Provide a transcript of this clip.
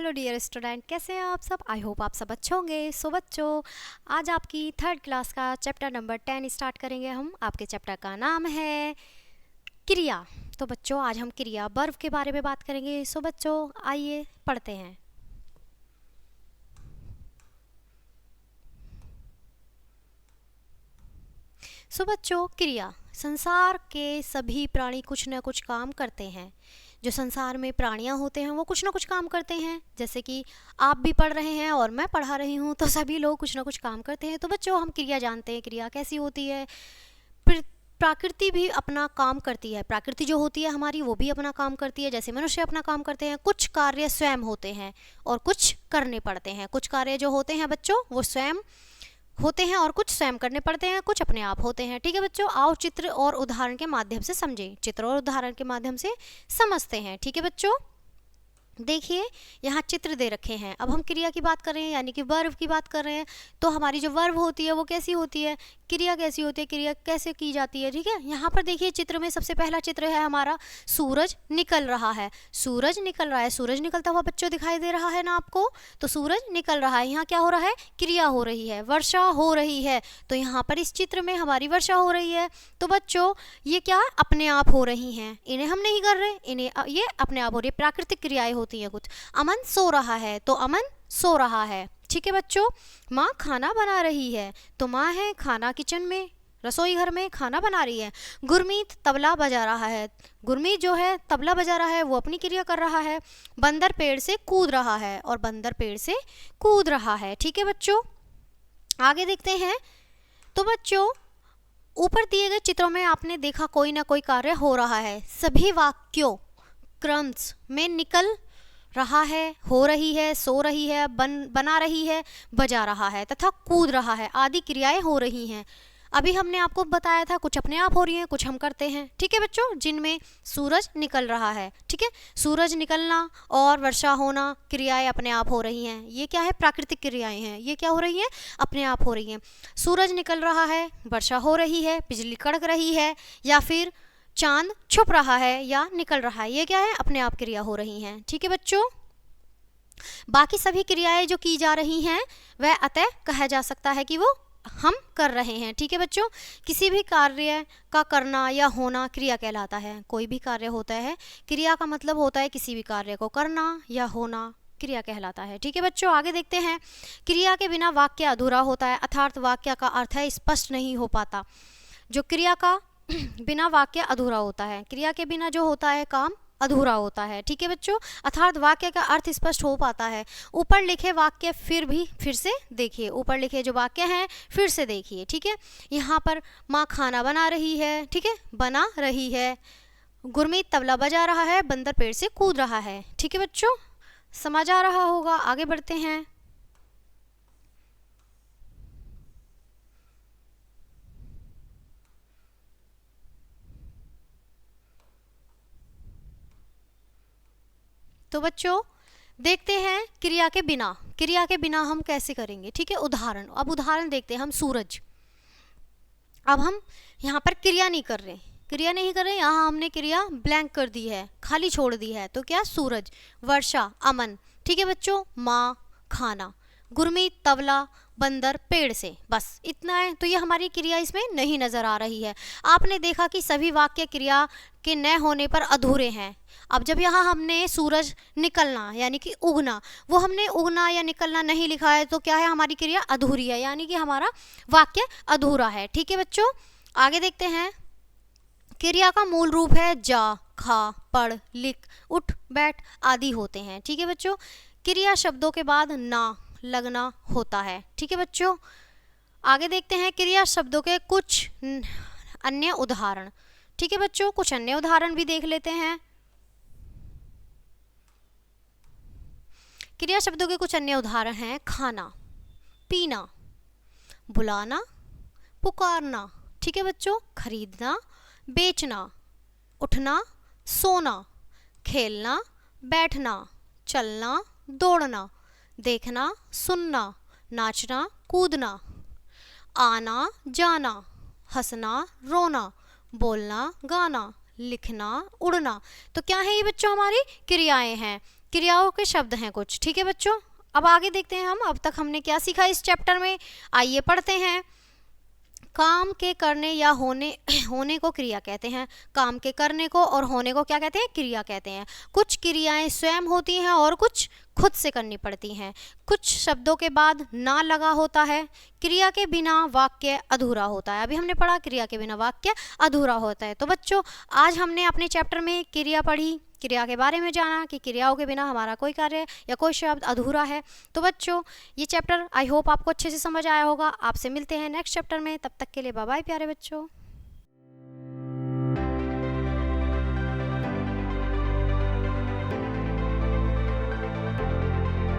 Hello dear student, कैसे हैं आप सब। आई होप आप सब अच्छे होंगे। सो बच्चों, आज आपकी 3rd क्लास का चैप्टर नंबर 10 स्टार्ट करेंगे हम। आपके चैप्टर का नाम है क्रिया। तो बच्चों, आज हम क्रिया वर्ब के बारे में बात करेंगे। सो बच्चों, आइए पढ़ते हैं। सो बच्चों, क्रिया, संसार के सभी प्राणी कुछ न कुछ काम करते हैं। जो संसार में प्राणियां होते हैं वो कुछ ना कुछ काम करते हैं। जैसे कि आप भी पढ़ रहे हैं और मैं पढ़ा रही हूँ, तो सभी लोग कुछ ना कुछ काम करते हैं। तो बच्चों, हम क्रिया जानते हैं, क्रिया कैसी होती है। प्रकृति भी अपना काम करती है। प्रकृति जो होती है हमारी, वो भी अपना काम करती है। जैसे मनुष्य अपना काम करते हैं, कुछ कार्य स्वयं होते हैं और कुछ करने पड़ते हैं। कुछ कार्य जो होते हैं बच्चों, वो स्वयं होते हैं और कुछ स्वयं करने पड़ते हैं, कुछ अपने आप होते हैं। ठीक है बच्चों, आओ चित्र और उदाहरण के माध्यम से समझें। चित्र और उदाहरण के माध्यम से समझते हैं। ठीक है बच्चों, देखिए यहाँ चित्र दे रखे हैं। अब हम क्रिया की बात कर रहे हैं, यानी कि वर्ब की बात कर रहे हैं। तो हमारी जो वर्ब होती है वो कैसी होती है, क्रिया कैसी होती है, क्रिया कैसे की जाती है। ठीक है, यहाँ पर देखिए चित्र में सबसे पहला चित्र है हमारा, सूरज निकल रहा है। सूरज निकल रहा है, सूरज निकलता हुआ बच्चों दिखाई दे रहा है ना आपको। तो सूरज निकल रहा है, यहाँ क्या हो रहा है, क्रिया हो रही है, वर्षा हो रही है। तो यहाँ पर इस चित्र में हमारी वर्षा हो रही है। तो बच्चों, ये क्या अपने आप हो रही हैं, इन्हें हम नहीं कर रहे, इन्हें ये अपने आप हो रही है। प्राकृतिक क्रियाएं होती हैं कुछ। अमन सो रहा है, तो अमन सो रहा है। ठीक है बच्चों, माँ खाना बना रही है, तो माँ है खाना किचन में, रसोई घर में खाना बना रही है। गुरमीत तबला बजा रहा है, गुरमीत जो है तबला बजा रहा है, वो अपनी क्रिया कर रहा है। बंदर पेड़ से कूद रहा है, और बंदर पेड़ से कूद रहा है। ठीक है बच्चों, आगे देखते हैं। तो बच्चों, ऊपर दिए गए चित्रों में आपने देखा कोई ना कोई कार्य हो रहा है। सभी वाक्यों क्रम्स में निकल रहा है, हो रही है, सो रही है, बना रही है, बजा रहा है तथा कूद रहा है आदि क्रियाएं हो रही हैं। अभी हमने आपको बताया था कुछ अपने आप हो रही हैं, कुछ हम करते हैं। ठीक है बच्चों, जिनमें सूरज निकल रहा है। ठीक है, सूरज निकलना और वर्षा होना क्रियाएं अपने आप हो रही हैं। ये क्या है, प्राकृतिक क्रियाएं हैं। ये क्या हो रही हैं, अपने आप हो रही हैं। सूरज निकल रहा है, वर्षा हो रही है, बिजली कड़क रही है, या फिर चांद छुप रहा है या निकल रहा है। ये क्या है, अपने आप क्रिया हो रही हैं। ठीक है बच्चों, बाकी सभी क्रियाएं जो की जा रही हैं वह अतः कहा जा सकता है कि वो हम कर रहे हैं। ठीक है बच्चों, किसी भी कार्य का करना या होना क्रिया कहलाता है। कोई भी कार्य होता है, क्रिया का मतलब होता है किसी भी कार्य को करना या होना क्रिया कहलाता है। ठीक है बच्चों, आगे देखते हैं। क्रिया के बिना वाक्य अधूरा होता है, अर्थात वाक्य का अर्थ है स्पष्ट नहीं हो पाता। जो क्रिया का बिना वाक्य अधूरा होता है, क्रिया के बिना जो होता है काम अधूरा होता है। ठीक है बच्चों, अर्थात वाक्य का अर्थ स्पष्ट हो पाता है। ऊपर लिखे वाक्य फिर से देखिए, ऊपर लिखे जो वाक्य हैं फिर से देखिए। ठीक है, यहाँ पर माँ खाना बना रही है, ठीक है, बना रही है। गुरमीत तबला बजा रहा है, बंदर पेड़ से कूद रहा है। ठीक है बच्चों, समझ आ रहा होगा। आगे बढ़ते हैं। तो बच्चों, देखते हैं क्रिया के बिना, क्रिया के बिना हम कैसे करेंगे। ठीक है, उदाहरण। अब उदाहरण देखते हैं हम। सूरज, अब हम यहाँ पर क्रिया नहीं कर रहे, क्रिया नहीं कर रहे, यहाँ हमने क्रिया ब्लैंक कर दी है, खाली छोड़ दी है। तो क्या, सूरज, वर्षा, अमन। ठीक है बच्चों, माँ, खाना, गुरमीत तबला, बंदर पेड़ से, बस इतना है। तो ये हमारी क्रिया इसमें नहीं नजर आ रही है। आपने देखा कि सभी वाक्य क्रिया के न होने पर अधूरे हैं। अब जब यहाँ हमने सूरज निकलना यानी कि उगना, वो हमने उगना या निकलना नहीं लिखा है, तो क्या है, हमारी क्रिया अधूरी है, यानी कि हमारा वाक्य अधूरा है। ठीक है बच्चों, आगे देखते हैं। क्रिया का मूल रूप है जा, खा, पढ़, लिख, उठ, बैठ आदि होते हैं। ठीक है बच्चों, क्रिया शब्दों के बाद ना लगना होता है। ठीक है बच्चों, आगे देखते हैं क्रिया शब्दों के कुछ अन्य उदाहरण। ठीक है बच्चों, कुछ अन्य उदाहरण भी देख लेते हैं। क्रिया शब्दों के कुछ अन्य उदाहरण हैं, खाना, पीना, बुलाना, पुकारना। ठीक है बच्चों, खरीदना, बेचना, उठना, सोना, खेलना, बैठना, चलना, दौड़ना, देखना, सुनना, नाचना, कूदना, आना, जाना, हंसना, रोना, बोलना, गाना, लिखना, उड़ना। तो क्या है ये बच्चों, हमारी क्रियाएं हैं। क्रियाओं के शब्द हैं कुछ, ठीक है बच्चों। अब आगे देखते हैं हम, अब तक हमने क्या सीखा इस चैप्टर में, आइए पढ़ते हैं। काम के करने या होने होने को क्रिया कहते हैं। काम के करने को और होने को क्या कहते हैं, क्रिया कहते हैं। कुछ क्रियाएं स्वयं होती हैं और कुछ खुद से करनी पड़ती हैं। कुछ शब्दों के बाद ना लगा होता है। क्रिया के बिना वाक्य अधूरा होता है। अभी हमने पढ़ा क्रिया के बिना वाक्य अधूरा होता है। तो बच्चों आज हमने अपने चैप्टर में क्रिया पढ़ी, क्रिया के बारे में जाना कि क्रियाओं के बिना हमारा कोई कार्य या कोई शब्द अधूरा है। तो बच्चों ये चैप्टर आई होप आपको अच्छे से समझ आया होगा। आपसे मिलते हैं नेक्स्ट चैप्टर में, तब तक के लिए बाय बाय प्यारे बच्चों।